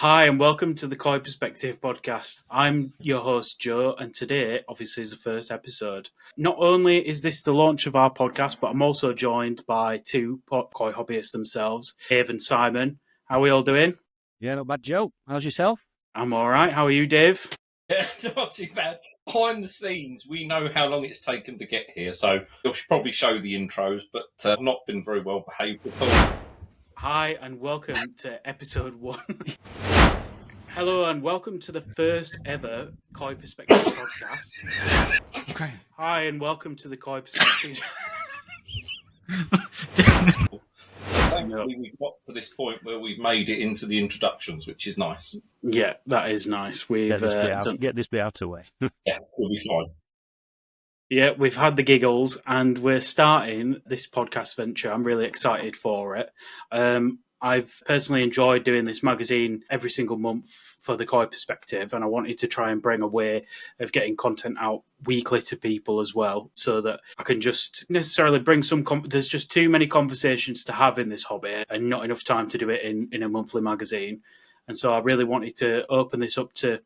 Hi, and welcome to the Koi Perspective podcast. I'm your host, Joe, and today, obviously, is the first episode. Not only is this the launch of our podcast, but I'm also joined by two koi hobbyists themselves, Dave and Simon. How are we all doing? Yeah, not bad, Joe. How's yourself? I'm all right. How are you, Dave? Yeah, not too bad. Behind the scenes, we know how long it's taken to get here, so we should probably show the intros, but I've not been very well behaved at all. Hi, and welcome to episode 1. Hello, and welcome to the first ever Koi Perspective podcast. Okay. Hi, and welcome to the Koi Perspective. Thankfully, we've got to this point where we've made it into the introductions, which is nice. Yeah, that is nice. We've Get this bit out of the way. Yeah, we'll be fine. Yeah, we've had the giggles, and we're starting this podcast venture. I'm really excited for it. I've personally enjoyed doing this magazine every single month for the Koi Perspective, and I wanted to try and bring a way of getting content out weekly to people as well, so that I can just necessarily bring some... There's just too many conversations to have in this hobby and not enough time to do it in a monthly magazine. And so I really wanted to open this up to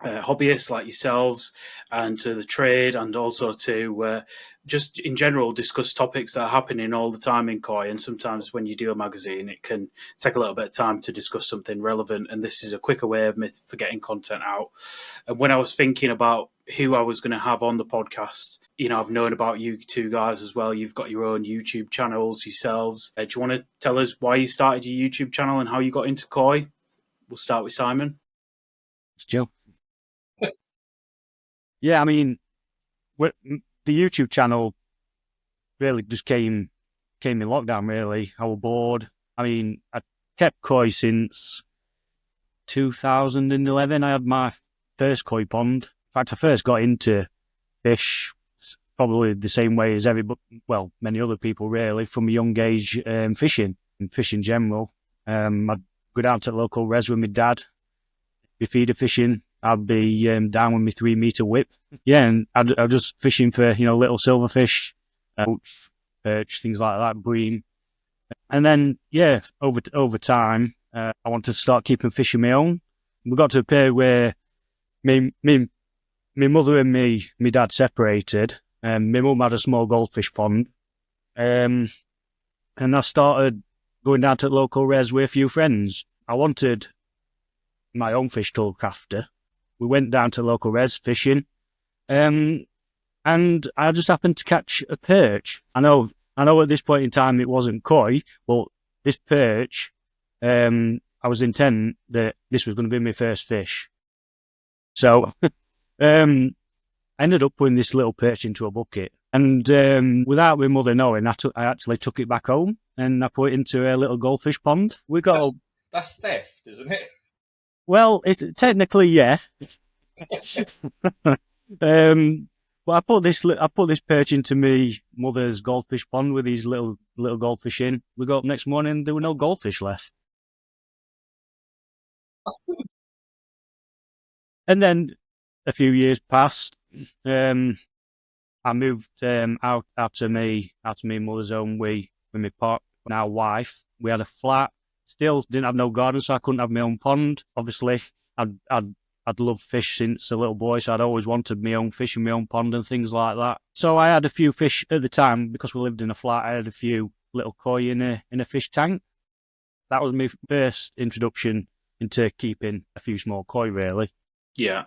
hobbyists like yourselves and to the trade, and also to just in general discuss topics that are happening all the time in koi. And sometimes when you do a magazine, it can take a little bit of time to discuss something relevant, and this is a quicker way of me for getting content out. And when I was thinking about who I was going to have on the podcast, you know, I've known about you two guys as well. You've got your own YouTube channels yourselves. Do you want to tell us why you started your YouTube channel and how you got into koi? We'll start with Simon. It's Joe. Yeah, I mean, the YouTube channel really just came in lockdown, really. I was bored. I mean, I kept koi since 2011. I had my first koi pond. In fact, I first got into fish probably the same way as many other people, really, from a young age, fishing and fish in general. I'd go down to the local res with my dad, be feeder fishing. I'd be down with my 3-meter whip. Yeah, and I'd just fishing for, little silverfish, perch, things like that, bream. And then, yeah, over time, I wanted to start keeping fish of my own. We got to a period where my mother and my dad separated. My mum had a small goldfish pond. And I started going down to the local res with a few friends. I wanted my own fish to look after. We went down to local res fishing, and I just happened to catch a perch. I know at this point in time it wasn't koi, but this perch, I was intent that this was going to be my first fish. So I ended up putting this little perch into a bucket, and without my mother knowing, I actually took it back home and I put it into a little goldfish pond. That's theft, isn't it? Well, technically, yeah. But I put this perch into me mother's goldfish pond with these little goldfish in. We got up next morning, there were no goldfish left. And then a few years passed. I moved out to me mother's home with my partner, now wife. We had a flat. Still didn't have no garden, so I couldn't have my own pond. Obviously, I'd loved fish since a little boy, so I'd always wanted my own fish in my own pond and things like that. So I had a few fish at the time, because we lived in a flat. I had a few little koi in a fish tank. That was my first introduction into keeping a few small koi, really. Yeah.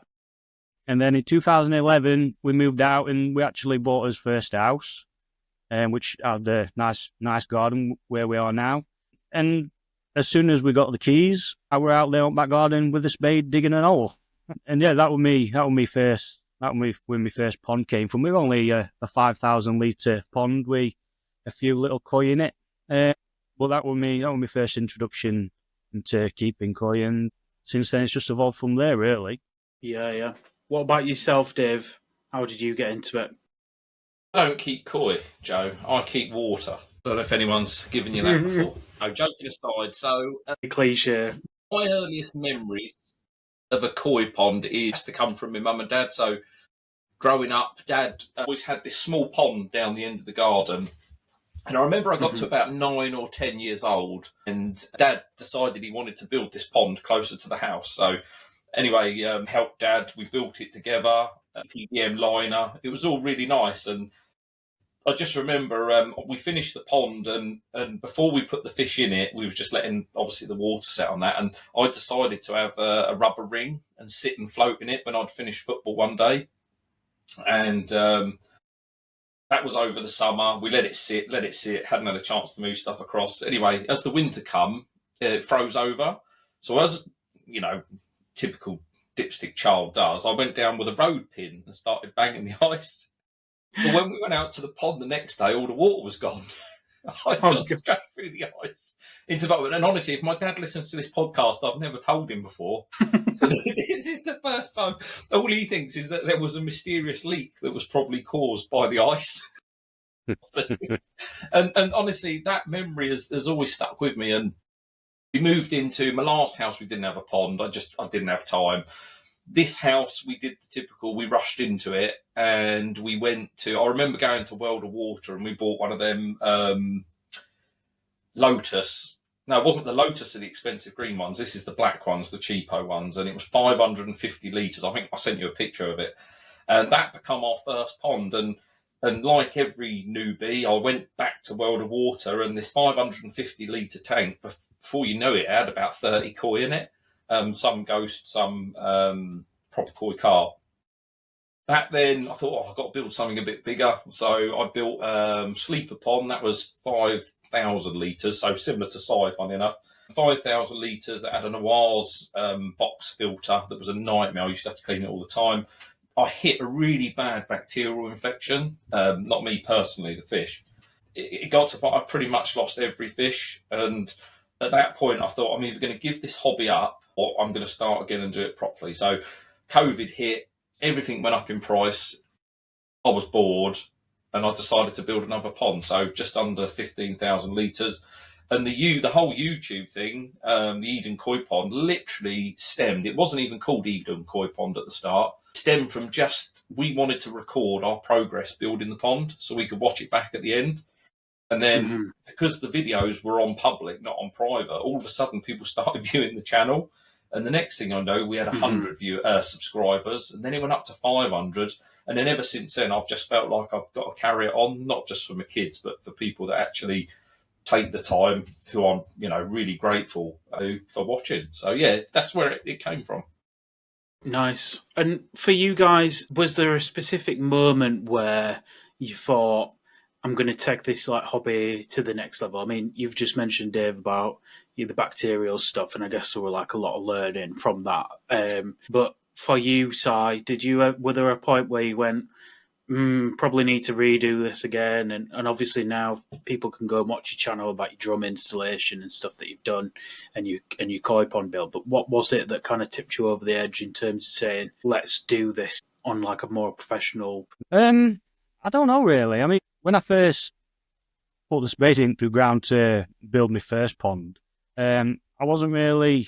And then in 2011, we moved out and we actually bought our first house, which had a nice garden where we are now. And as soon as we got the keys, I were out there on back garden with a spade digging an hole. And yeah, that was my first. That was where my first pond came from. We were only a 5,000 litre pond with a few little koi in it. But that was my first introduction into keeping koi, and since then it's just evolved from there, really. Yeah. What about yourself, Dave? How did you get into it? I don't keep koi, Joe. I keep water. I don't know if anyone's given you that before. No, joking aside, so Cliche. my earliest memories of a koi pond is to come from my mum and dad. So growing up, Dad always had this small pond down the end of the garden, And I remember I got Mhm. to about 9 or 10 years old, and Dad decided he wanted to build this pond closer to the house. So anyway, helped Dad. We built it together, a PDM liner. It was all really nice. And I just remember we finished the pond, and before we put the fish in it, we were just letting obviously the water set on that. And I decided to have a rubber ring and sit and float in it when I'd finished football one day. And that was over the summer. We let it sit, hadn't had a chance to move stuff across. Anyway, as the winter come, it froze over. So as, you know, typical dipstick child does, I went down with a road pin and started banging the ice. But when we went out to the pond the next day, all the water was gone. I Oh, got straight through the ice into the boat. And honestly, if my dad listens to this podcast, I've never told him before. This is the first time. All he thinks is that there was a mysterious leak that was probably caused by the ice. and honestly, that memory has always stuck with me. And we moved into my last house. We didn't have a pond. I didn't have time. This house, we did the typical. We rushed into it, and we went to. I remember going to World of Water, and we bought one of them Lotus. No, it wasn't the Lotus of the expensive green ones. This is the black ones, the cheapo ones, and it was 550 litres. I think I sent you a picture of it, and that became our first pond. And like every newbie, I went back to World of Water, and this 550 litre tank, before you know it, had about 30 koi in it. Some ghost, some proper koi carp. That then, I thought, I've got to build something a bit bigger. So I built Sleeper Pond. That was 5,000 litres, so similar to Si, funny enough. 5,000 litres that had an Oise box filter that was a nightmare. I used to have to clean it all the time. I hit a really bad bacterial infection. Not me personally, the fish. It got to the point I pretty much lost every fish. And at that point, I thought, I'm either going to give this hobby up or I'm going to start again and do it properly. So COVID hit, everything went up in price. I was bored, and I decided to build another pond. So just under 15,000 litres. And the whole YouTube thing, the Eden Koi Pond, literally stemmed. It wasn't even called Eden Koi Pond at the start. It stemmed from just, we wanted to record our progress building the pond so we could watch it back at the end. And then because the videos were on public, not on private, all of a sudden people started viewing the channel. And the next thing I know, we had 100 subscribers, and then it went up to 500. And then ever since then, I've just felt like I've got to carry it on, not just for my kids, but for people that actually take the time, who I'm, really grateful for watching. So yeah, that's where it came from. Nice. And for you guys, was there a specific moment where you thought, I'm going to take this hobby to the next level? I mean, you've just mentioned, Dave, about the bacterial stuff, and I guess there were a lot of learning from that. But for you, Si, were there a point where you went, probably need to redo this again? And obviously now people can go and watch your channel about your drum installation and stuff that you've done and your koi pond build. But what was it that kind of tipped you over the edge in terms of saying, let's do this on a more professional? I don't know really. I mean, when I first put the spade into the ground to build my first pond, I wasn't really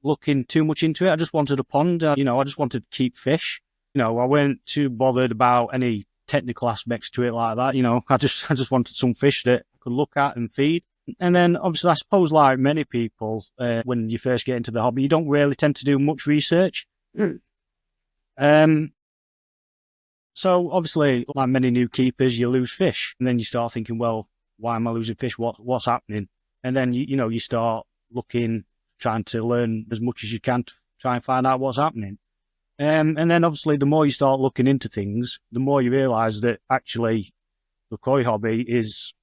looking too much into it. I just wanted a pond. I just wanted to keep fish. I weren't too bothered about any technical aspects to it like that. I just wanted some fish that I could look at and feed. And then obviously, I suppose like many people, when you first get into the hobby, you don't really tend to do much research. So obviously, like many new keepers, you lose fish, and then you start thinking, well, why am I losing fish? What's happening? And then you start looking, trying to learn as much as you can to try and find out what's happening. And then obviously, the more you start looking into things, the more you realise that actually the koi hobby is,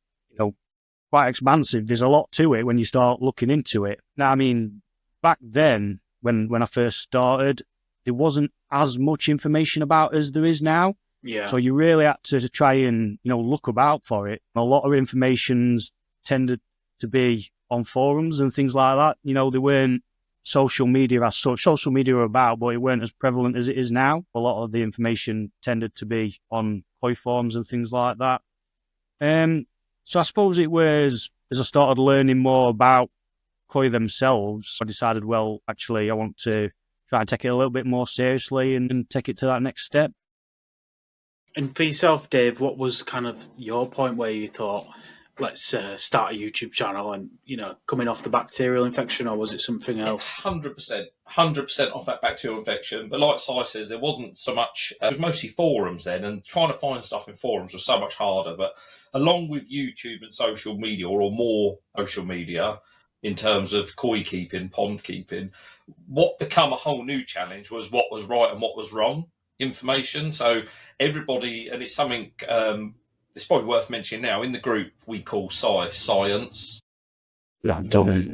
quite expansive. There's a lot to it when you start looking into it. Now, I mean, back then, when I first started, there wasn't as much information about as there is now. Yeah. So you really had to try and, look about for it. A lot of information's tended to be on forums and things like that. They weren't social media as such. Social media were about, but it weren't as prevalent as it is now. A lot of the information tended to be on koi forums and things like that. So I suppose it was, as I started learning more about koi themselves, I decided, well, actually, I want to try and take it a little bit more seriously and take it to that next step. And for yourself, Dave, what was kind of your point where you thought, let's start a YouTube channel and, coming off the bacterial infection, or was it something else? 100% off that bacterial infection. But like Si says, there wasn't so much, it was mostly forums then, and trying to find stuff in forums was so much harder. But along with YouTube and social media, or more social media, in terms of koi keeping, pond keeping, what became a whole new challenge was what was right and what was wrong information. So everybody, and it's something it's probably worth mentioning now, in the group we call science. Yeah, don't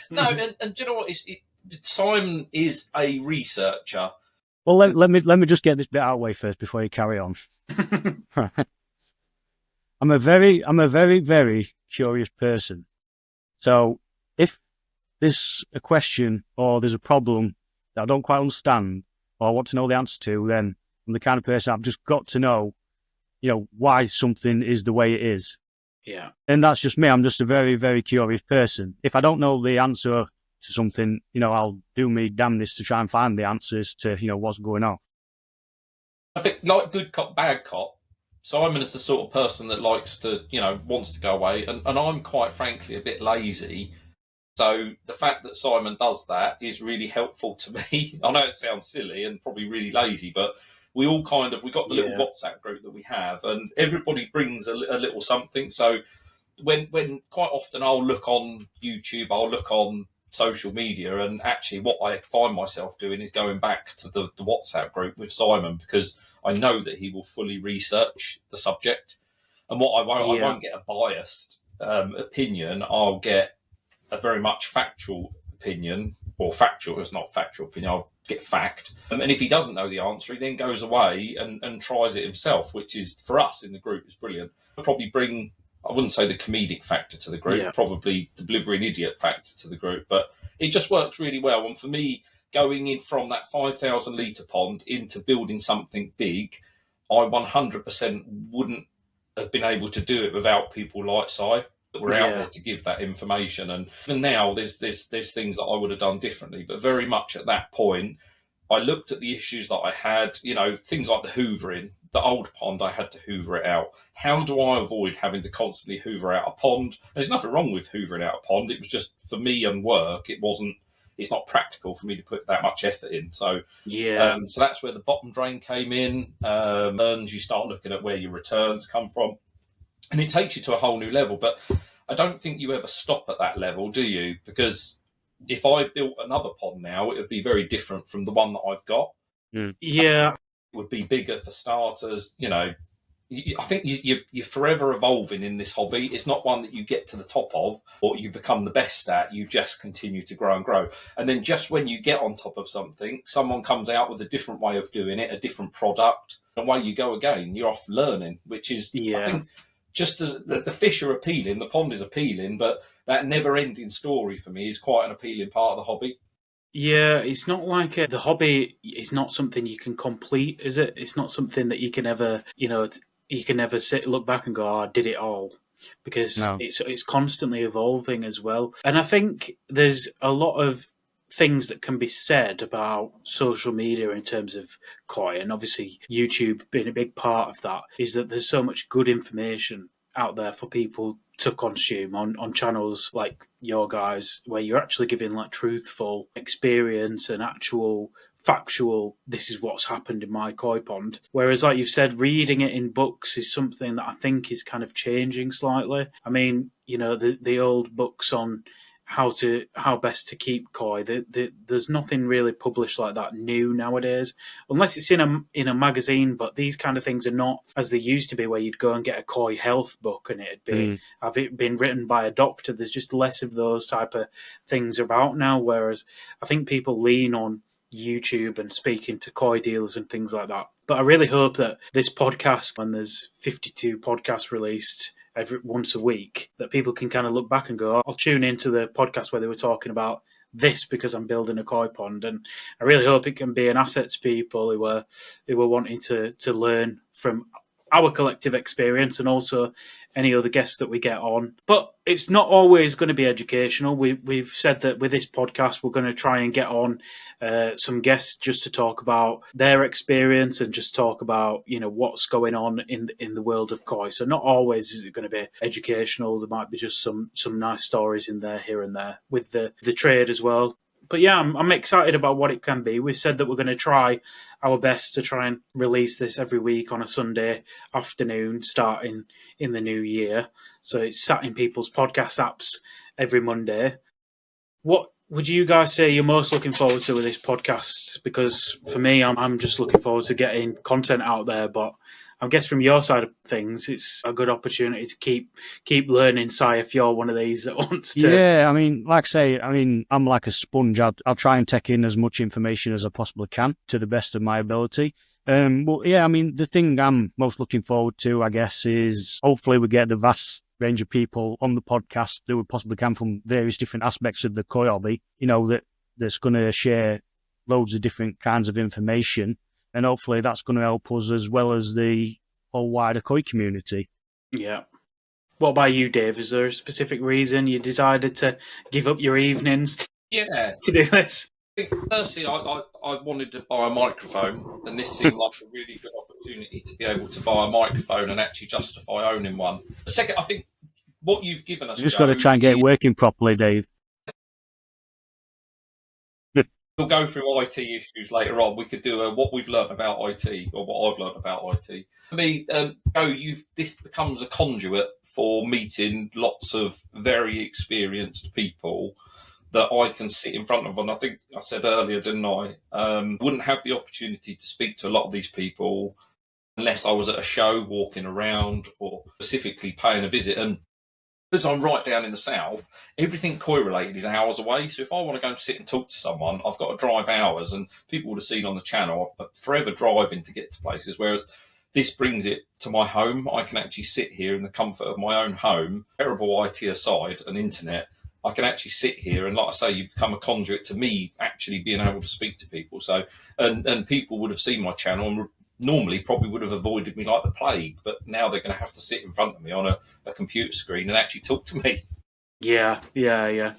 No, and do you know what? Simon is a researcher. Well, let me just get this bit out of the way first before you carry on. I'm a very, very curious person. So if there's a question or there's a problem that I don't quite understand or I want to know the answer to, then I'm the kind of person I've just got to know, why something is the way it is. Yeah. And that's just me. I'm just a very, very curious person. If I don't know the answer to something, I'll do me damnedest to try and find the answers to, what's going on. I think, like good cop, bad cop, Simon is the sort of person that likes to, wants to go away. And I'm quite frankly a bit lazy. So the fact that Simon does that is really helpful to me. I know it sounds silly and probably really lazy, but we all we got the little WhatsApp group that we have, and everybody brings a little something. So when quite often I'll look on YouTube, I'll look on social media, and actually what I find myself doing is going back to the WhatsApp group with Simon, because I know that he will fully research the subject. And what I won't get a biased opinion. I'll get a very much factual opinion, or factual, it's not factual opinion, I'll get fact. And if he doesn't know the answer, he then goes away and tries it himself, which is, for us in the group, is brilliant. I'll probably bring, I wouldn't say the comedic factor to the group, probably the blithering idiot factor to the group, but it just works really well. And for me, going in from that 5,000 litre pond into building something big, I 100% wouldn't have been able to do it without people like Si that were out there to give that information. And even now, there's things that I would have done differently, but very much at that point, I looked at the issues that I had, things like the hoovering. The old pond, I had to hoover it out. How do I avoid having to constantly hoover out a pond? There's nothing wrong with hoovering out a pond. It was just, for me and work, it's not practical for me to put that much effort in. So so that's where the bottom drain came in. And you start looking at where your returns come from, and it takes you to a whole new level. But I don't think you ever stop at that level, do you? Because if I built another pond now, it would be very different from the one that I've got. Yeah. It would be bigger for starters. I think you're forever evolving in this hobby. It's not one that you get to the top of or you become the best at. You just continue to grow and grow. And then just when you get on top of something, someone comes out with a different way of doing it, a different product, and away you go again. You're off learning, which is, I think, just as the fish are appealing, the pond is appealing, but that never-ending story for me is quite an appealing part of the hobby. Yeah, it's not like the hobby is not something you can complete, is it? It's not something that you can ever, look back and go, oh, I did it all. Because it's constantly evolving as well. And I think there's a lot of things that can be said about social media in terms of koi, and obviously YouTube being a big part of that, is that there's so much good information out there for people to consume on channels like your guys, where you're actually giving like truthful experience and actual factual, this is what's happened in my koi pond. Whereas, like you've said, reading it in books is something that I think is kind of changing slightly. I mean, the old books on how best to keep koi, there's nothing really published like that new nowadays, unless it's in a magazine. But these kind of things are not as they used to be, where you'd go and get a koi health book and it'd be have it been written by a doctor. There's just less of those type of things about now, whereas I think people lean on YouTube and speaking to koi dealers and things like that. But I really hope that this podcast, when there's 52 podcasts released once a week, that people can kind of look back and go, I'll tune into the podcast where they were talking about this because I'm building a koi pond. And I really hope it can be an asset to people who were wanting to learn from our collective experience and also any other guests that we get on. But it's not always going to be educational. We've said that with this podcast, we're going to try and get on some guests just to talk about their experience and just talk about, what's going on in the world of koi. So not always is it going to be educational. There might be just some nice stories in there here and there with the trade as well. But yeah, I'm excited about what it can be. We've said that we're going to try our best to try and release this every week on a Sunday afternoon starting in the new year. So it's sat in people's podcast apps every Monday. What would you guys say you're most looking forward to with this podcast? Because for me, I'm just looking forward to getting content out there. But I guess from your side of things, it's a good opportunity to keep learning, Si, if you're one of these that wants to. Yeah, like I say, I'm like a sponge. I'll try and take in as much information as I possibly can to the best of my ability. But yeah, the thing I'm most looking forward to, I guess, is hopefully we get the vast range of people on the podcast that we possibly can from various different aspects of the koi hobby, that's going to share loads of different kinds of information. And hopefully that's going to help us as well as the whole wider koi community. Yeah. What about you, Dave? Is there a specific reason you decided to give up your evenings to do this? Firstly, I wanted to buy a microphone, and this seemed like a really good opportunity to be able to buy a microphone and actually justify owning one. Second, I think what you've given us... You just got to try and get it working properly, Dave. We'll go through IT issues later on. We could do what we've learnt about IT, or what I've learnt about IT. For me, this becomes a conduit for meeting lots of very experienced people that I can sit in front of. And I think I said earlier, didn't I? Wouldn't have the opportunity to speak to a lot of these people unless I was at a show, walking around, or specifically paying a visit. And because I'm right down in the south, everything koi related is hours away. So if I want to go and sit and talk to someone, I've got to drive hours. And people would have seen on the channel, forever driving to get to places. Whereas this brings it to my home. I can actually sit here in the comfort of my own home. Terrible IT aside and internet, I can actually sit here and, like I say, you become a conduit to me actually being able to speak to people. So, and people would have seen my channel and normally probably would have avoided me like the plague, but now they're going to have to sit in front of me on a computer screen and actually talk to me. Yeah.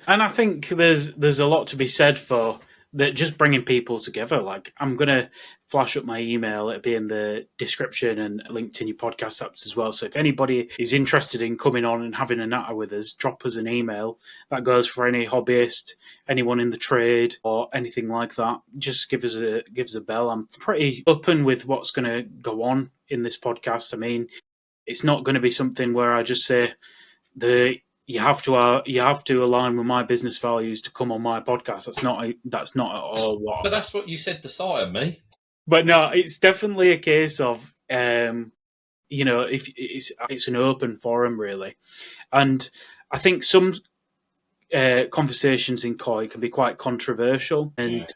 And I think there's a lot to be said for that, just bringing people together. Like, I'm going to flash up my email. It'll be in the description and linked in your podcast apps as well. So if anybody is interested in coming on and having a natter with us, drop us an email. That goes for any hobbyist, anyone in the trade or anything like that. Just give us a bell. I'm pretty open with what's going to go on in this podcast. It's not going to be something where I just say you have to align with my business values to come on my podcast. That's not at all what. But that's what you said to Si and me. But no, it's definitely a case of if it's an open forum really, and I think some conversations in koi can be quite controversial and.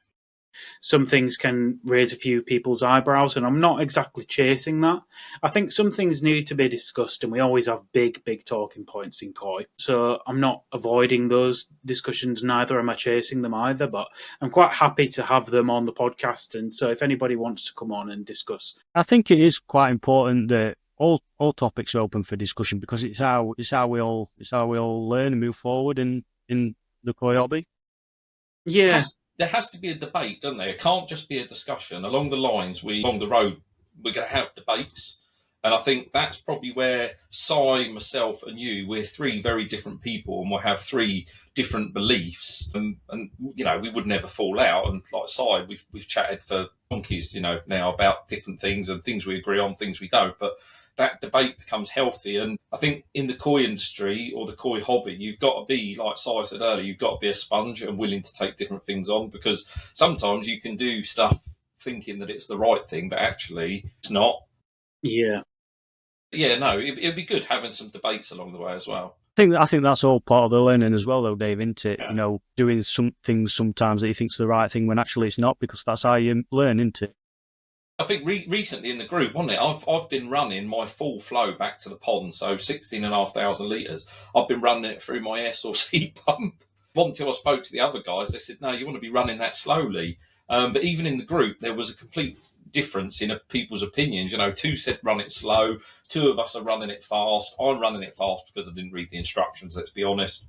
Some things can raise a few people's eyebrows, and I'm not exactly chasing that. I think some things need to be discussed, and we always have big talking points in koi. So I'm not avoiding those discussions, neither am I chasing them either, but I'm quite happy to have them on the podcast. And so if anybody wants to come on and discuss. I think it is quite important that all topics are open for discussion, because it's how we all learn and move forward in the koi hobby. Yeah. There has to be a debate, doesn't there? It can't just be a discussion. Along the road, we're going to have debates. And I think that's probably where Si, myself and you, we're three very different people and we'll have three different beliefs. And we would never fall out. And like Si, we've chatted for donkeys, now about different things and things we agree on, things we don't. But that debate becomes healthy. And I think in the koi industry or the koi hobby, you've got to be, like Si said earlier, you've got to be a sponge and willing to take different things on, because sometimes you can do stuff thinking that it's the right thing, but actually it's not. Yeah. Yeah, no, it'd be good having some debates along the way as well. I think that's all part of the learning as well, though, Dave, isn't it? Yeah. Doing some things sometimes that you think's the right thing when actually it's not, because that's how you learn, isn't it? I think recently in the group, wasn't it? I've been running my full flow back to the pond, so 16,500 litres. I've been running it through my air source heat pump. Until I spoke to the other guys, they said, no, you want to be running that slowly. But even in the group, there was a complete difference in people's opinions. Two said run it slow, two of us are running it fast. I'm running it fast because I didn't read the instructions, let's be honest.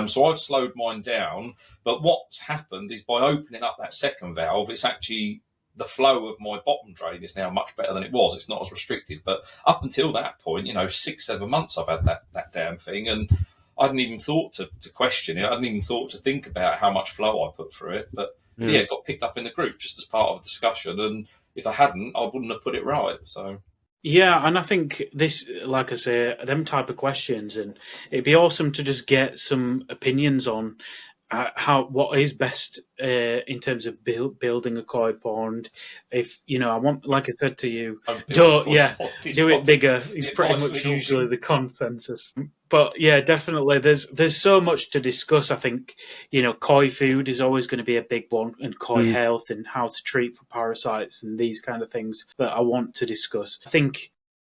So I've slowed mine down. But what's happened is by opening up that second valve, it's actually the flow of my bottom drain is now much better than it was. It's not as restricted. But up until that point, 6-7 months I've had that damn thing, and I hadn't even thought to question it. I hadn't even thought to think about how much flow I put through it. But it got picked up in the group just as part of a discussion. And if I hadn't, I wouldn't have put it right. So. Yeah, and I think this, like I say, them type of questions, and it'd be awesome to just get some opinions on what is best in terms of building a koi pond. If I want, like I said to you, do it bigger. It's pretty much usually the consensus. But yeah, definitely, there's so much to discuss. I think koi food is always going to be a big one, and koi health and how to treat for parasites and these kind of things that I want to discuss. I think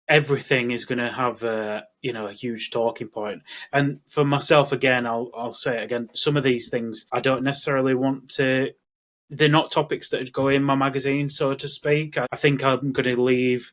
everything is going to have a huge talking point. And for myself, again, I'll say it again, some of these things I don't necessarily want to, they're not topics that go in my magazine, so to speak. I think I'm going to leave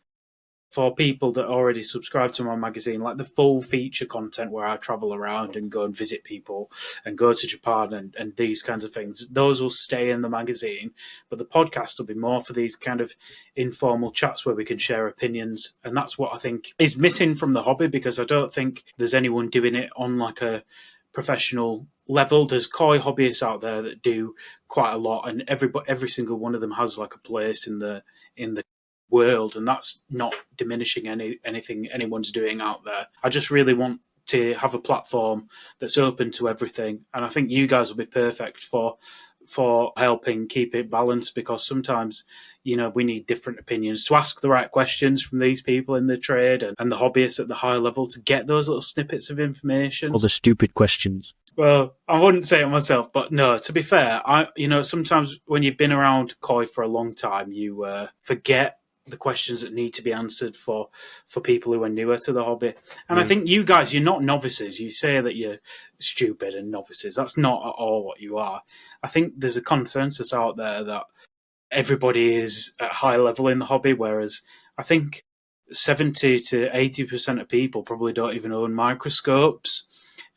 for people that already subscribe to my magazine, like the full feature content where I travel around and go and visit people and go to Japan and these kinds of things. Those will stay in the magazine, but the podcast will be more for these kind of informal chats where we can share opinions. And that's what I think is missing from the hobby, because I don't think there's anyone doing it on like a professional level. There's koi hobbyists out there that do quite a lot, and every single one of them has like a place in the world, and that's not diminishing anything anyone's doing out there. I just really want to have a platform that's open to everything, and I think you guys will be perfect for helping keep it balanced, because sometimes we need different opinions, to ask the right questions from these people in the trade and the hobbyists at the high level, to get those little snippets of information. All the stupid questions. Well, I wouldn't say it myself, but no, to be fair, sometimes when you've been around koi for a long time, you forget the questions that need to be answered for people who are newer to the hobby. And I think you guys, you're not novices. You say that you're stupid and novices. That's not at all what you are. I think there's a consensus out there that everybody is at high level in the hobby, whereas I think 70 to 80% of people probably don't even own microscopes.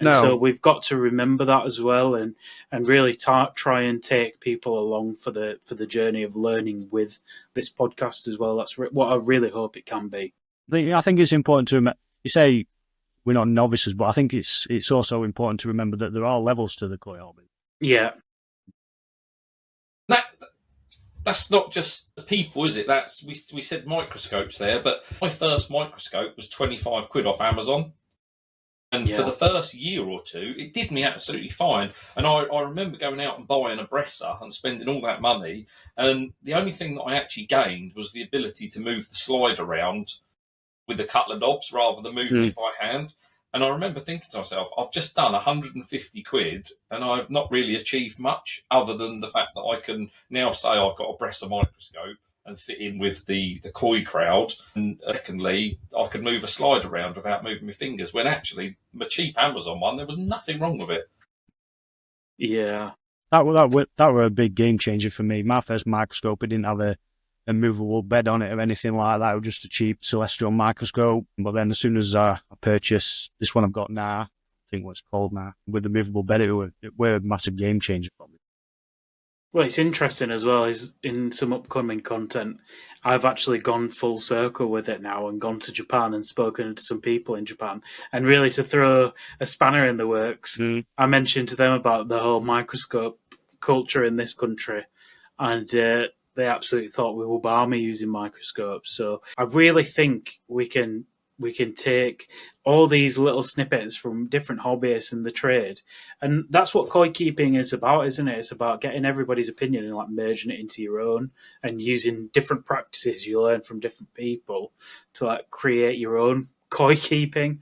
And so we've got to remember that as well, and really try and take people along for the journey of learning with this podcast as well. That's what I really hope it can be. I think it's important to remember, you say we're not novices, but I think it's also important to remember that there are levels to the koi hobby. Yeah. That's not just the people, is it? That's we said microscopes there, but my first microscope was 25 quid off Amazon. And for the first year or two, it did me absolutely fine. And I remember going out and buying a Bresser and spending all that money. And the only thing that I actually gained was the ability to move the slide around with the cutler knobs rather than moving it by hand. And I remember thinking to myself, I've just done 150 quid and I've not really achieved much other than the fact that I can now say I've got a Bresser microscope and fit in with the koi crowd. And secondly, I could move a slide around without moving my fingers, when actually my cheap Amazon one, there was nothing wrong with it. Yeah. That were a big game changer for me. My first microscope, it didn't have a movable bed on it or anything like that. It was just a cheap celestial microscope. But then as soon as I purchased this one I've got now, I think what it's called now, with the movable bed, it were a massive game changer for me. Well, it's interesting as well, is in some upcoming content, I've actually gone full circle with it now and gone to Japan and spoken to some people in Japan. And really, to throw a spanner in the works, I mentioned to them about the whole microscope culture in this country, and they absolutely thought we were balmy using microscopes. So I really think we can take all these little snippets from different hobbyists in the trade. And that's what koi keeping is about, isn't it? It's about getting everybody's opinion and like merging it into your own and using different practices you learn from different people to like create your own koi keeping.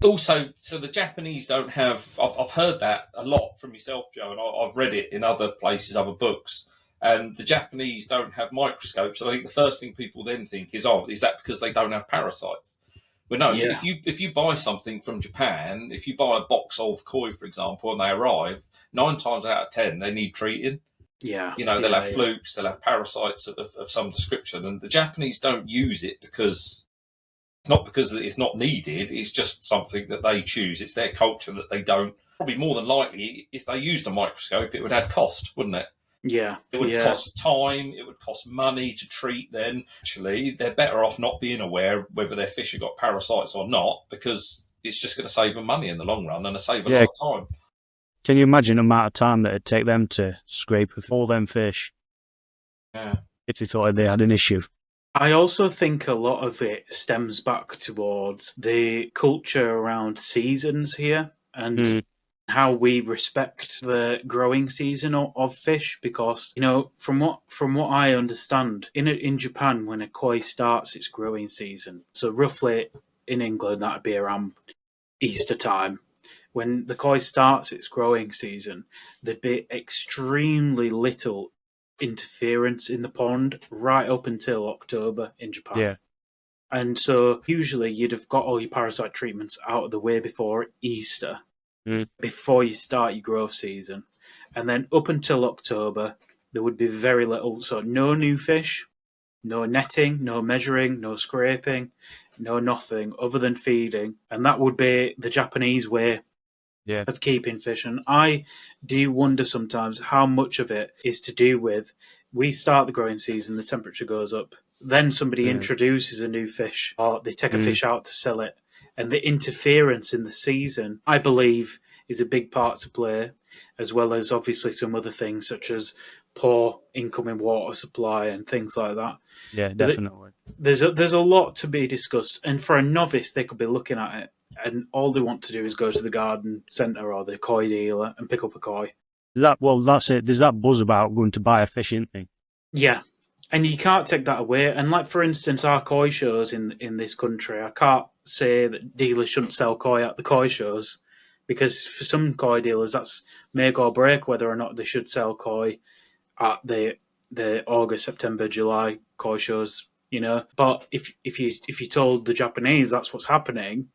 Also, so the Japanese don't have, I've heard that a lot from yourself, Joe, and I've read it in other places, other books. The Japanese don't have microscopes. I think the first thing people then think is, is that because they don't have parasites? But no, if you buy something from Japan, if you buy a box of koi, for example, and they arrive, 9 times out of 10, they need treating. Yeah. They'll have flukes, they'll have parasites of some description, and the Japanese don't use it because it's not because it's not needed. It's just something that they choose. It's their culture that they don't. Probably more than likely, if they used a microscope, it would add cost, wouldn't it? Yeah. It would cost time. It would cost money to treat. Then actually, they're better off not being aware whether their fish have got parasites or not, because it's just going to save them money in the long run and save a lot of time. Can you imagine the amount of time that it'd take them to scrape all them fish? Yeah. If they thought they had an issue. I also think a lot of it stems back towards the culture around seasons here and how we respect the growing season of fish, because from what I understand, in Japan, when a koi starts its growing season, so roughly in England that'd be around Easter time. When the koi starts its growing season, there'd be extremely little interference in the pond right up until October in Japan. Yeah. And so usually you'd have got all your parasite treatments out of the way before Easter, before you start your growth season. And then up until October, there would be very little, so no new fish, no netting, no measuring, no scraping, no nothing other than feeding. And that would be the Japanese way of keeping fish. And I do wonder sometimes how much of it is to do with we start the growing season, the temperature goes up, then somebody introduces a new fish or they take a fish out to sell it. And the interference in the season, I believe, is a big part to play, as well as obviously some other things such as poor incoming water supply and things like that. Yeah, definitely. There's a lot to be discussed. And for a novice, they could be looking at it and all they want to do is go to the garden centre or the koi dealer and pick up a koi. That's it. There's that buzz about going to buy a fishing thing. Yeah. And you can't take that away. And like, for instance, our koi shows in this country, I can't say that dealers shouldn't sell koi at the koi shows, because for some koi dealers, that's make or break whether or not they should sell koi at the August, September, July koi shows, But if you told the Japanese that's what's happening,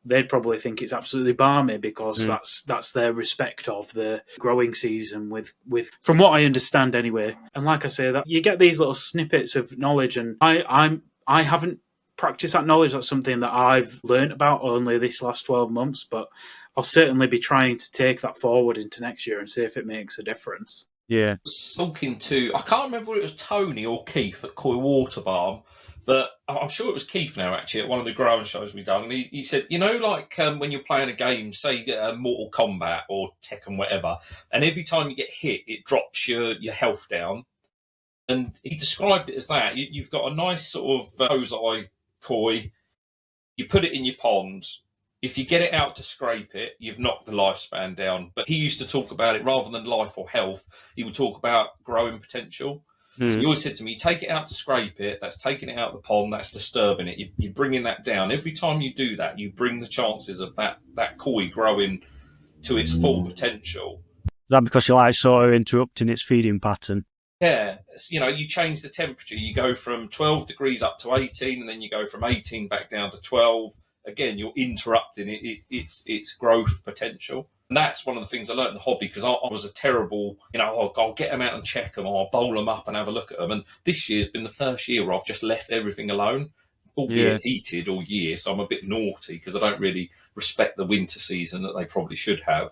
they'd probably think it's absolutely balmy, because that's their respect of the growing season with from what I understand anyway. And like I say, that you get these little snippets of knowledge, and I haven't practiced that knowledge. That's something that I've learned about only this last 12 months, but I'll certainly be trying to take that forward into next year and see if it makes a difference. Yeah. Talking to, I can't remember whether it was Tony or Keith at Koi Water Barm, but I'm sure it was Keith now, actually, at one of the growing shows we've done. And he said, like when you're playing a game, say Mortal Kombat or Tekken, whatever, and every time you get hit, it drops your health down. And he described it as that. You've got a nice sort of ozai koi, you put it in your pond. If you get it out to scrape it, you've knocked the lifespan down. But he used to talk about it rather than life or health. He would talk about growing potential. So he always said to me, you take it out to scrape it, that's taking it out of the pond, that's disturbing it. You're bringing that down. Every time you do that, you bring the chances of that koi growing to its full potential. Is that because you're sort of interrupting its feeding pattern? Yeah. You change the temperature. You go from 12 degrees up to 18, and then you go from 18 back down to 12. Again, you're interrupting its growth potential. And that's one of the things I learned in the hobby, because I was a terrible, I'll get them out and check them, or I'll bowl them up and have a look at them. And this year's been the first year where I've just left everything alone, albeit heated all year. So I'm a bit naughty because I don't really respect the winter season that they probably should have.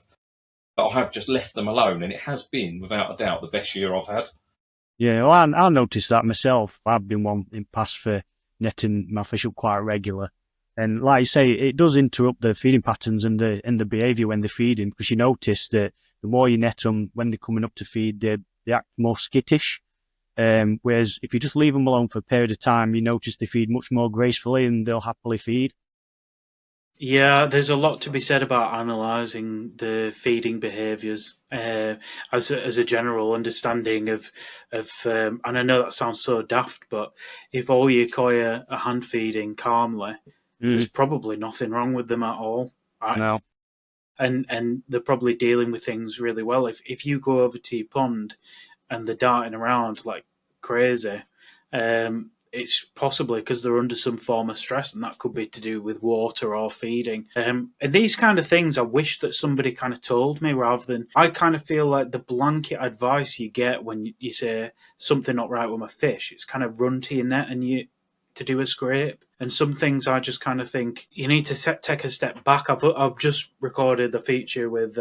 But I have just left them alone, and it has been, without a doubt, the best year I've had. Yeah, well, I noticed that myself. I've been one in past for netting my fish up quite regular. And like you say, it does interrupt the feeding patterns and the behaviour when they're feeding, because you notice that the more you net them when they're coming up to feed, they act more skittish. Whereas if you just leave them alone for a period of time, you notice they feed much more gracefully and they'll happily feed. Yeah, there's a lot to be said about analysing the feeding behaviours as a general understanding of and I know that sounds so daft, but if all your koi are hand feeding calmly, there's probably nothing wrong with them at all. Right? No. And they're probably dealing with things really well. If you go over to your pond and they're darting around like crazy, it's possibly because they're under some form of stress, and that could be to do with water or feeding. And these kind of things, I wish that somebody kind of told me, rather than, I kind of feel like the blanket advice you get when you say something not right with my fish, it's kind of run to your net and you to do a scrape. And some things I just kind of think you need to take a step back. I've just recorded the feature with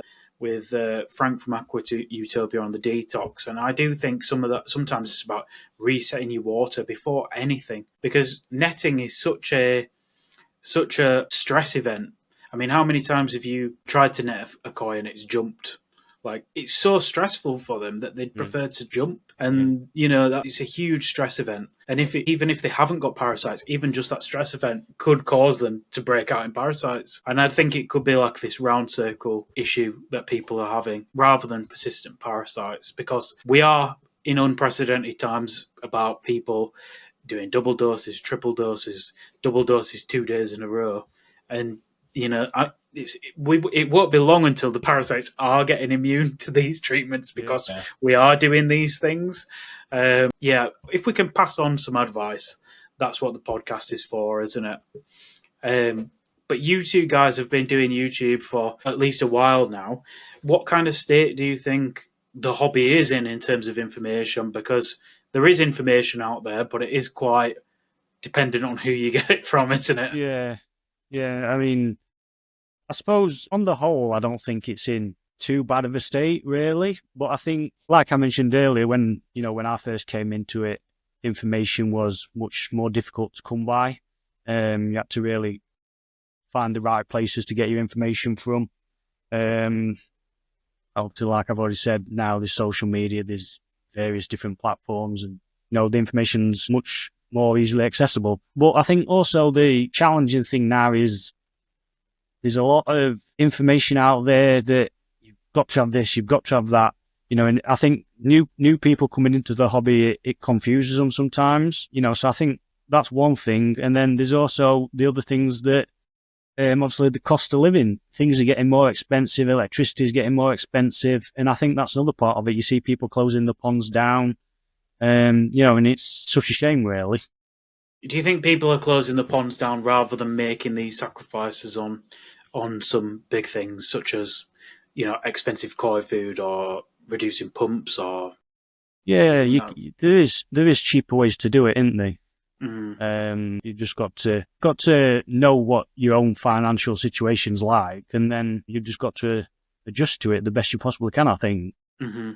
Frank from Aqua to Utopia on the detox, and I do think some of that sometimes it's about resetting your water before anything, because netting is such a stress event. I mean, how many times have you tried to net a koi and it's jumped? Like, it's so stressful for them that they'd prefer to jump. And, that it's a huge stress event. And even if they haven't got parasites, even just that stress event could cause them to break out in parasites. And I think it could be like this round circle issue that people are having rather than persistent parasites, because we are in unprecedented times about people doing double doses, triple doses, double doses 2 days in a row. And, it won't be long until the parasites are getting immune to these treatments because we are doing these things. If we can pass on some advice, that's what the podcast is for, isn't it? But you two guys have been doing YouTube for at least a while now. What kind of state do you think the hobby is in terms of information? Because there is information out there, but it is quite dependent on who you get it from, isn't it? Yeah. I mean, I suppose on the whole, I don't think it's in too bad of a state, really. But I think, like I mentioned earlier, when I first came into it, information was much more difficult to come by. You had to really find the right places to get your information from. Obviously, like I've already said, now there's social media, there's various different platforms, and the information's much more easily accessible. But I think also the challenging thing now is there's a lot of information out there that you've got to have this, you've got to have that, and I think new people coming into the hobby, it confuses them sometimes, so I think that's one thing. And then there's also the other things that, obviously the cost of living, things are getting more expensive, electricity is getting more expensive, and I think that's another part of it. You see people closing the ponds down, and it's such a shame, really. Do you think people are closing the ponds down rather than making these sacrifices on some big things, such as, expensive koi food or reducing pumps or? Yeah, there is cheaper ways to do it, isn't there? You just got to know what your own financial situation's like, and then you've just got to adjust to it the best you possibly can, I think. Mm-hmm.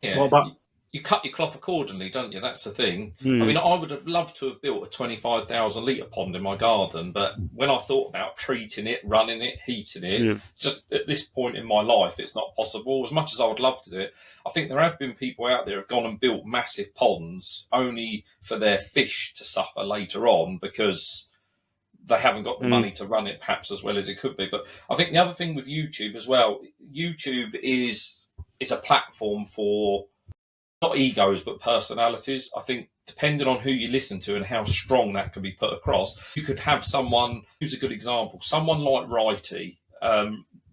Yeah. What about? You cut your cloth accordingly, don't you? That's the thing. I mean, I would have loved to have built a 25,000 litre pond in my garden, but when I thought about treating it, running it, heating it, just at this point in my life, it's not possible. As much as I would love to do it, I think there have been people out there who have gone and built massive ponds only for their fish to suffer later on because they haven't got the money to run it perhaps as well as it could be. But I think the other thing with YouTube as well, YouTube is a platform for not egos, but personalities. I think depending on who you listen to and how strong that can be put across, you could have someone who's a good example. Someone like Righty,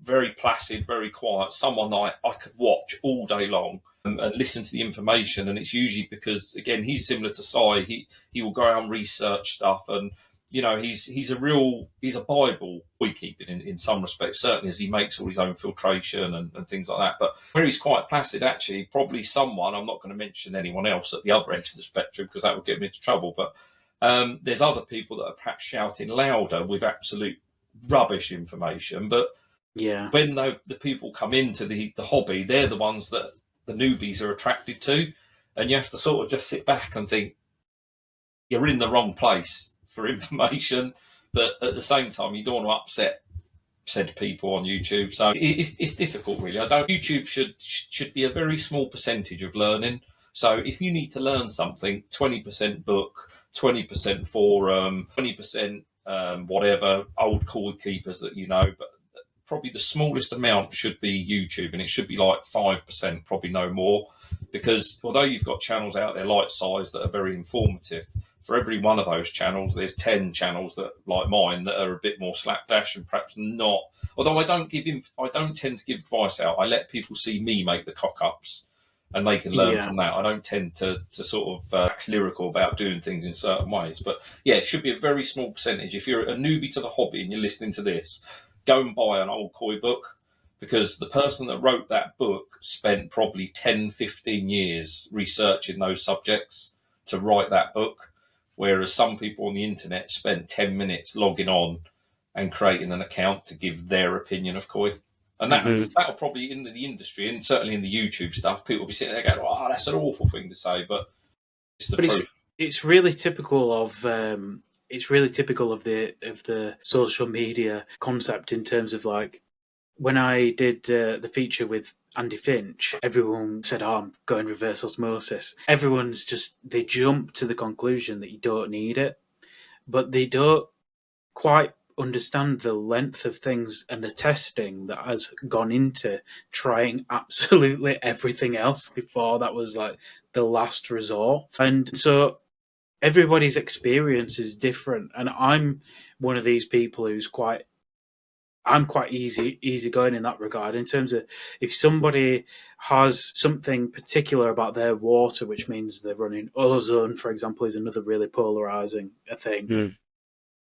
very placid, very quiet, someone I could watch all day long and listen to the information. And it's usually because, again, he's similar to Si. He will go out and research stuff, and he's a Bible koi keeping in some respects, certainly, as he makes all his own filtration and things like that. But where he's quite placid, actually, probably someone, I'm not going to mention anyone else at the other end of the spectrum because that would get me into trouble, but there's other people that are perhaps shouting louder with absolute rubbish information. But when the people come into the hobby, they're the ones that the newbies are attracted to, and you have to sort of just sit back and think, you're in the wrong place for information, but at the same time you don't want to upset said people on YouTube. So it's difficult, really. YouTube should be a very small percentage of learning. So if you need to learn something, 20% book, 20% forum, 20% whatever, old koi keepers that but probably the smallest amount should be YouTube, and it should be like 5%, probably no more, because although you've got channels out there like Size that are very informative, for every one of those channels, there's 10 channels that, like mine, that are a bit more slapdash and perhaps not. Although I don't tend to give advice out. I let people see me make the cock-ups. and they can learn Yeah. from that. I don't tend to sort of wax lyrical about doing things in certain ways, but yeah, it should be a very small percentage. If you're a newbie to the hobby and you're listening to this, go and buy an old koi book, because the person that wrote that book spent probably 10, 15 years researching those subjects to write that book, whereas some people on the internet spend 10 minutes logging on and creating an account to give their opinion of koi. And that'll probably, in the industry, and certainly in the YouTube stuff, people will be sitting there going, "Oh, that's an awful thing to say," but it's the truth. It's really typical of the social media concept, in terms of, like, when I did the feature with Andy Finch, everyone said, "Oh, I'm going reverse osmosis." They jump to the conclusion that you don't need it, but they don't quite understand the length of things and the testing that has gone into trying absolutely everything else before that was like the last resort. And so everybody's experience is different, and I'm one of these people I'm quite easy going in that regard, in terms of, if somebody has something particular about their water, which means they're running ozone, for example, is another really polarizing thing.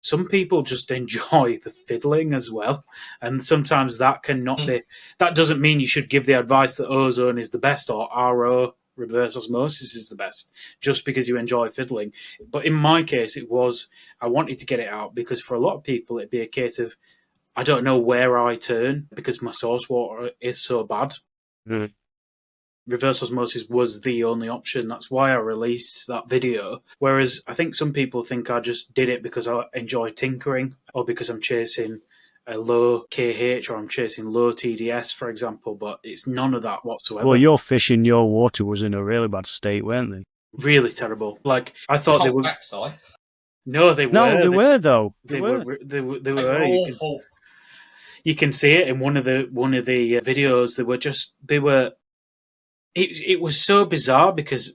Some people just enjoy the fiddling as well, and sometimes that cannot be. That doesn't mean you should give the advice that ozone is the best or RO, reverse osmosis, is the best, just because you enjoy fiddling. But in my case, I wanted to get it out, because for a lot of people it'd be a case of, I don't know where I turn because my source water is so bad. Reverse osmosis was the only option. That's why I released that video. Whereas I think some people think I just did it because I enjoy tinkering, or because I'm chasing a low KH, or I'm chasing low TDS, for example. But it's none of that whatsoever. Well, your fish in your water was in a really bad state, weren't they? Really terrible. Like, I thought they were. Backside. No, they were. No, they were though. They were awful. You can see it in one of the videos. They were. It was so bizarre, because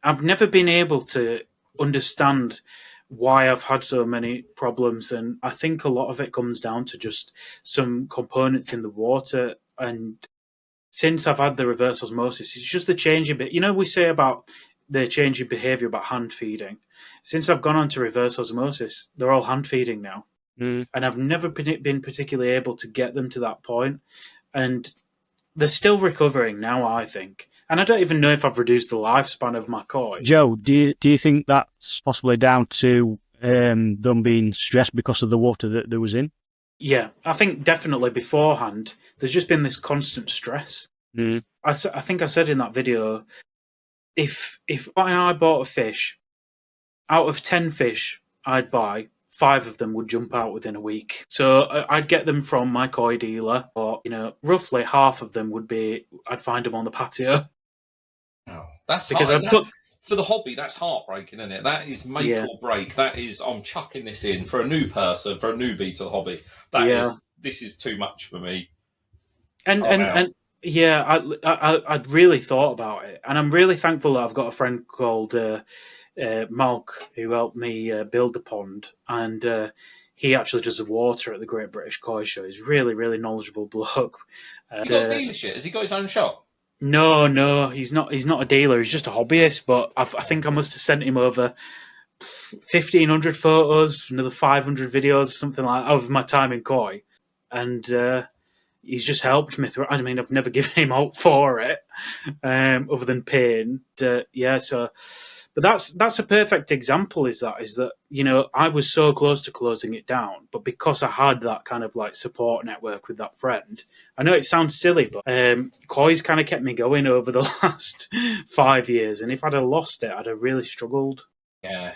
I've never been able to understand why I've had so many problems, and I think a lot of it comes down to just some components in the water. And since I've had the reverse osmosis, it's just the change in bit. You know, we say about the change in behaviour about hand feeding. Since I've gone on to reverse osmosis, they're all hand feeding now. And I've never been particularly able to get them to that point. And they're still recovering now, I think. And I don't even know if I've reduced the lifespan of my koi. Joe, do you think that's possibly down to them being stressed because of the water that there was in? Yeah, I think definitely beforehand, there's just been this constant stress. I think I said in that video, if I bought a fish, out of 10 fish I'd buy, 5 of them would jump out within a week. So I'd get them from my koi dealer, or, roughly half of them I'd find them on the patio. Oh, that's because for the hobby, that's heartbreaking, isn't it? That is make or break. That is, I'm chucking this in for a new person, for a newbie to the hobby. This is too much for me. And yeah, I'd really thought about it, and I'm really thankful that I've got a friend called Malk, who helped me build the pond, and he actually does the water at the Great British Koi Show. He's really, really knowledgeable bloke. He got a dealership? Has he got his own shop? No, he's not. He's not a dealer. He's just a hobbyist. But I think I must have sent him over 1,500 photos, another 500 videos, something like that, of my time in koi, and he's just helped me through. I mean, I've never given him out for it, other than pain. But that's a perfect example. Is that I was so close to closing it down, but because I had that kind of like support network with that friend, I know it sounds silly, but koi's kind of kept me going over the last 5 years. And if I'd have lost it, I'd have really struggled. Yeah,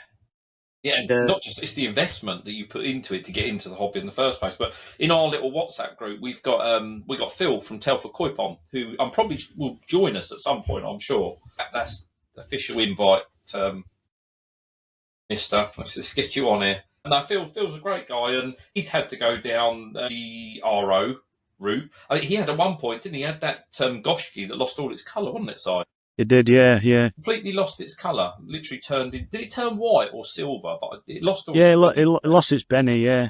not just, it's the investment that you put into it to get into the hobby in the first place. But in our little WhatsApp group, we got Phil from Telford Koi Pond, who I'm probably will join us at some point, I'm sure. That's the official invite, Mister. Let's get you on here. And Phil's a great guy, and he's had to go down the RO route. I mean, he had at one point, didn't he? Had that Goshki that lost all its colour, wasn't it, Si? It did, yeah. Completely lost its colour. Literally turned in. Did it turn white or silver? But it lost all. Yeah, it lost its Benny, yeah.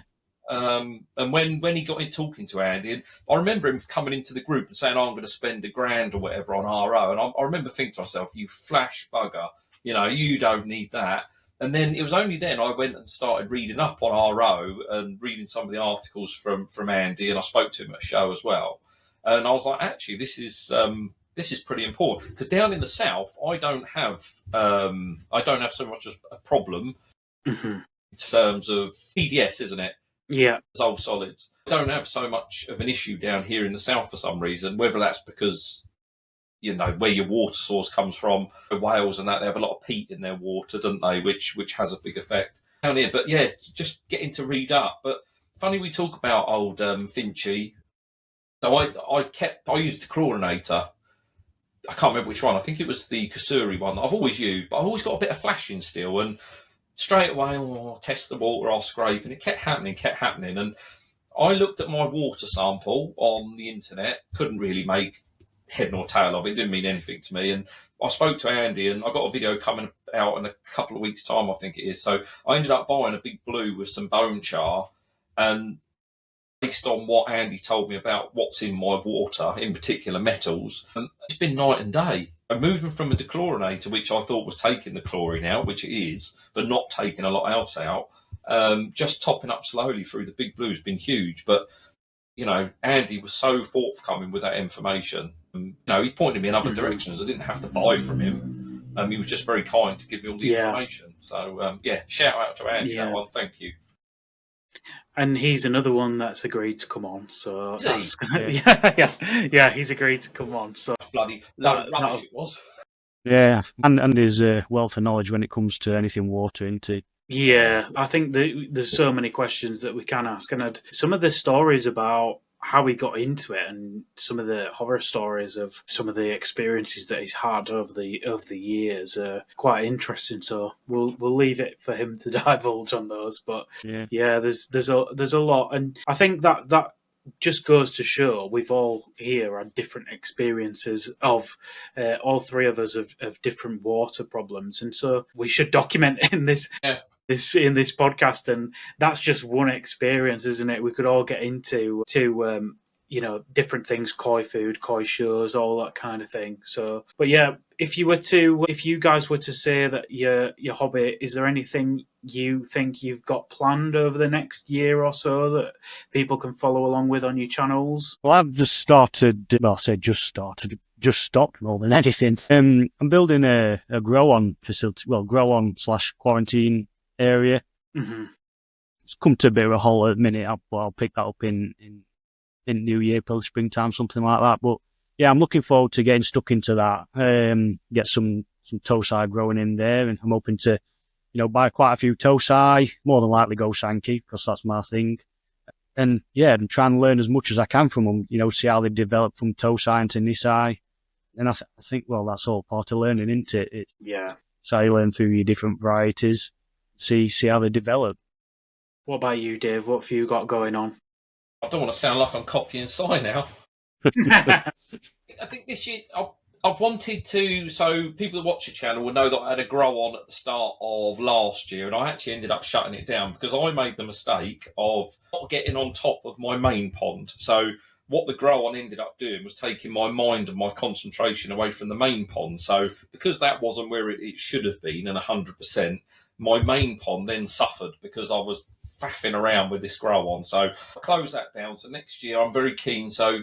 And when he got in talking to Andy, and I remember him coming into the group and saying, "Oh, I'm going to spend £1,000 or whatever on RO," and I remember thinking to myself, "You flash bugger, you don't need that." And then it was only then I went and started reading up on RO and reading some of the articles from Andy, and I spoke to him at a show as well. And I was like, actually, this is pretty important, because down in the south, I don't have so much of a problem in terms of PDS, isn't it? Yeah. Dissolved solids. I don't have so much of an issue down here in the south for some reason, whether that's because where your water source comes from. Wales and that, they have a lot of peat in their water, don't they? Which has a big effect down here. But yeah, just getting to read up. But funny we talk about old Finchy. So I used a chlorinator. I can't remember which one. I think it was the Kasuri one that I've always used, but I've always got a bit of flashing still. And straight away, I'll test the water, I'll scrape, and it kept happening. And I looked at my water sample on the internet, couldn't really make head nor tail of it, didn't mean anything to me. And I spoke to Andy, and I got a video coming out in a couple of weeks' time, I think it is. So I ended up buying a big blue with some bone char, and based on what Andy told me about what's in my water, in particular metals, and it's been night and day. And moving from a dechlorinator, which I thought was taking the chlorine out, which it is, but not taking a lot else out, just topping up slowly through the big blue has been huge. But Andy was so forthcoming with that information. He pointed me in other directions. I didn't have to buy from him. He was just very kind to give me all the information. So, shout out to Andy, that one. Thank you. And he's another one that's agreed to come on. So that's he's agreed to come on. So bloody rubbish it was. Yeah, and his wealth of knowledge when it comes to anything water, isn't it? Yeah, I think there's so many questions that we can ask, and some of the stories about how he got into it, and some of the horror stories of some of the experiences that he's had over the years are quite interesting. So we'll leave it for him to divulge on those. But there's a lot, and I think that just goes to show we've all here had different experiences of all three of us of different water problems, and so we should document in this podcast, and that's just one experience, isn't it? We could all get into different things, koi food, koi shows, all that kind of thing. So, but yeah, if you guys were to say that your hobby, is there anything you think you've got planned over the next year or so that people can follow along with on your channels? Well, I've just started. Well, I say just started. Just stopped more than anything. I'm building a grow-on facility. Well, grow-on/quarantine area. Mm-hmm. It's come to a bit of a halt at the minute. I'll pick that up in New Year, probably springtime, something like that. But yeah, I'm looking forward to getting stuck into that. Get some tosai growing in there, and I'm hoping to, buy quite a few tosai. More than likely go Sankey, because that's my thing. And yeah, and try and learn as much as I can from them. See how they develop from tosai into nisai. And I think, well, that's all part of learning, isn't it? So you learn through your different varieties. See how they develop. What about you, Dave? What have you got going on? I don't want to sound like I'm copying Si now. I think this year I've wanted to, so people that watch the channel will know that I had a grow on at the start of last year, and I actually ended up shutting it down because I made the mistake of not getting on top of my main pond. So what the grow on ended up doing was taking my mind and my concentration away from the main pond. So because that wasn't where it should have been, and 100%, my main pond then suffered because I was faffing around with this grow on. So I closed that down. So next year I'm very keen. So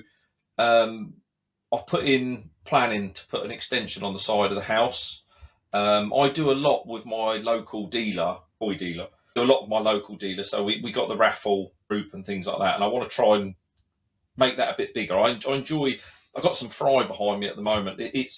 I've put in planning to put an extension on the side of the house. I do a lot with my local dealer, toy dealer. Do a lot with my local dealer. So we got the raffle group and things like that. And I want to try and make that a bit bigger. I enjoy. I've got some fry behind me at the moment. I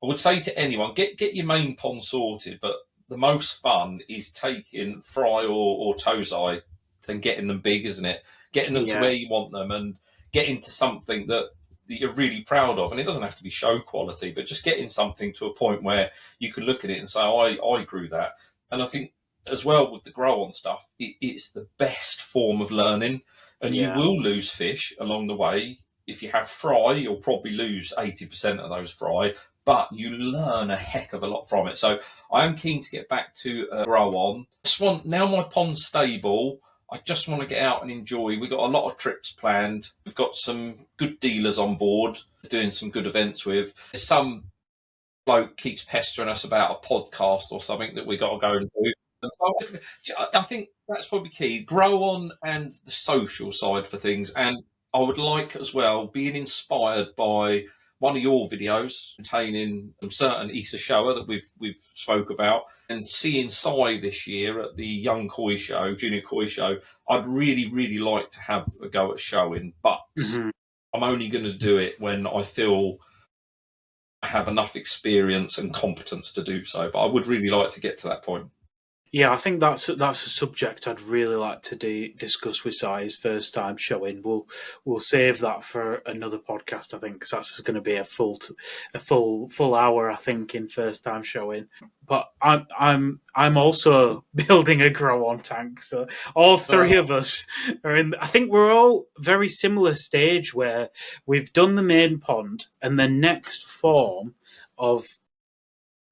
would say to anyone, get your main pond sorted, but the most fun is taking fry or tosai and getting them big, isn't it? Getting them to where you want them and getting to something that you're really proud of. And it doesn't have to be show quality, but just getting something to a point where you can look at it and say, I grew that. And I think as well with the grow on stuff, it's the best form of learning. And you will lose fish along the way. If you have fry, you'll probably lose 80% of those fry, but you learn a heck of a lot from it. So I am keen to get back to grow on. Now my pond's stable, I just want to get out and enjoy. We've got a lot of trips planned. We've got some good dealers on board, doing some good events with. Some bloke keeps pestering us about a podcast or something that we got to go and do. And so I think that's probably key. Grow on and the social side for things. And I would like as well being inspired by one of your videos containing some certain Easter shower that we've spoke about, and seeing Si this year at the Young Koi Show, Junior Koi Show. I'd really, really like to have a go at showing, but I'm only going to do it when I feel I have enough experience and competence to do so. But I would really like to get to that point. Yeah, I think that's a subject I'd really like to discuss with Si, his first time showing. We'll save that for another podcast, I think, because that's going to be a full hour, I think, in first time showing. But I'm also building a grow on tank, so all three of us are in. I think we're all very similar stage where we've done the main pond, and the next form of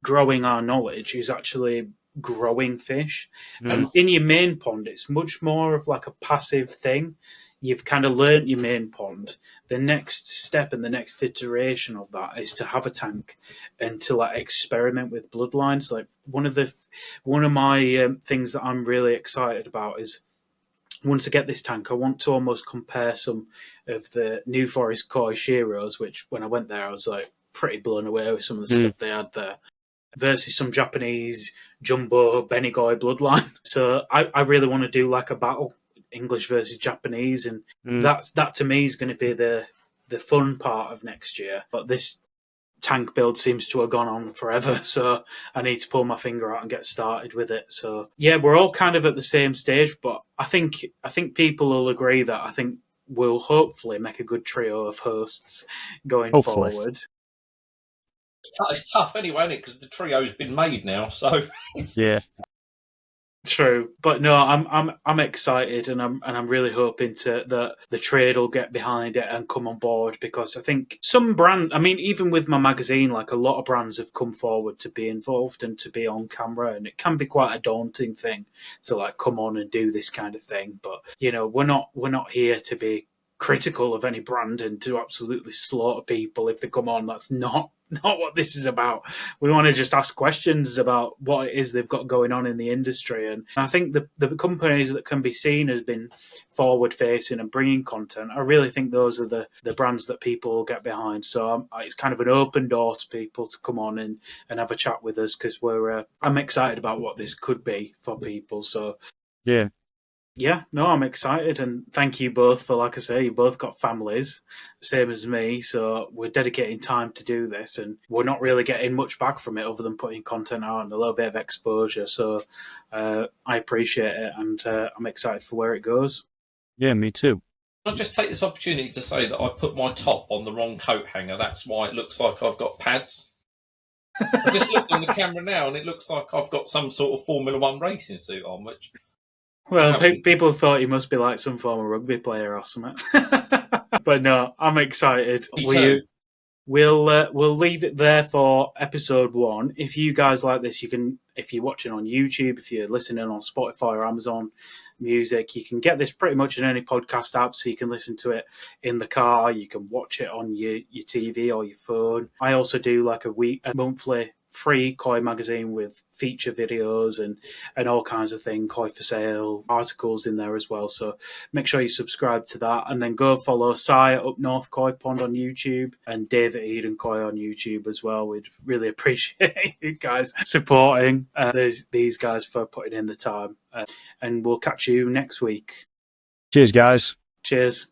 growing our knowledge is actually growing fish. And in your main pond, it's much more of like a passive thing. You've kind of learnt your main pond. The next step and the next iteration of that is to have a tank and to like experiment with bloodlines. Like one of my things that I'm really excited about is once I get this tank, I want to almost compare some of the New Forest Koi Shiros, which when I went there, I was like pretty blown away with some of the stuff they had there, versus some Japanese jumbo Benigoi bloodline. So I really want to do like a battle, English versus Japanese, and that to me is going to be the fun part of next year. But this tank build seems to have gone on forever, so I need to pull my finger out and get started with it. So yeah, we're all kind of at the same stage, but I think people will agree that I think we'll hopefully make a good trio of hosts going forward. It's tough anyway, isn't it? Because the trio's been made now, so yeah, true. But no, I'm excited, and I'm really hoping that the trade will get behind it and come on board, because I think some brand. I mean, even with my magazine, like a lot of brands have come forward to be involved and to be on camera, and it can be quite a daunting thing to like come on and do this kind of thing. But you know, we're not here to be critical of any brand and to absolutely slaughter people if they come on. That's not what this is about. We want to just ask questions about what it is they've got going on in the industry. And I think the companies that can be seen as being forward facing and bringing content, I really think those are the brands that people get behind. So it's kind of an open door to people to come on and have a chat with us, because I'm excited about what this could be for people. So yeah, no, I'm excited, and thank you both for, like I say, you both got families, same as me, so we're dedicating time to do this, and we're not really getting much back from it other than putting content out and a little bit of exposure, so I appreciate it, and I'm excited for where it goes. Yeah, me too. I'll just take this opportunity to say that I put my top on the wrong coat hanger. That's why it looks like I've got pads. I just looked on the camera now, and it looks like I've got some sort of Formula One racing suit on, which... Well, people thought he must be like some form of rugby player or something. But no, I'm excited. We'll leave it there for episode 1. If you guys like this, you can, if you're watching on YouTube, if you're listening on Spotify or Amazon Music, you can get this pretty much in any podcast app, so you can listen to it in the car, you can watch it on your TV or your phone. I also do like a monthly free Koi magazine with feature videos and all kinds of things, Koi for sale, articles in there as well. So make sure you subscribe to that, and then go follow Si Up North Koi Pond on YouTube and David Eden Koi on YouTube as well. We'd really appreciate you guys supporting these guys for putting in the time. And we'll catch you next week. Cheers, guys. Cheers.